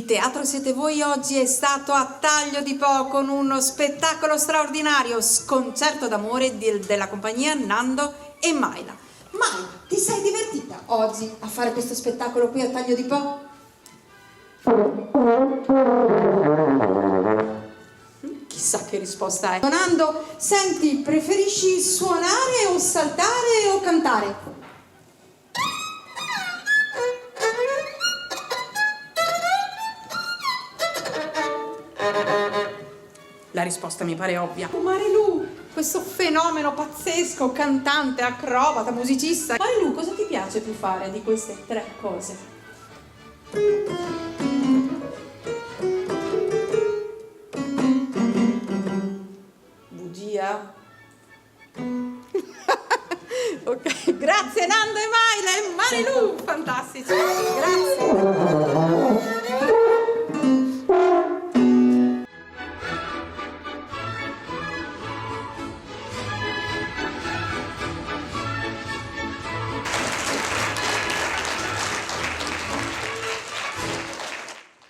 teatro siete voi oggi è stato a taglio di po' con uno spettacolo straordinario, Sconcerto d'amore della compagnia Nando e Maila. Maila, ti sei divertita oggi a fare questo spettacolo qui a taglio di po'? Chissà che risposta è. Nando, senti, preferisci suonare o saltare o cantare? La risposta mi pare ovvia. Marilu, questo fenomeno pazzesco, cantante, acrobata, musicista. Marilu, cosa ti piace più fare di queste tre cose? Bugia? Ok, grazie Nando e Maila e Marilu, fantastici, grazie.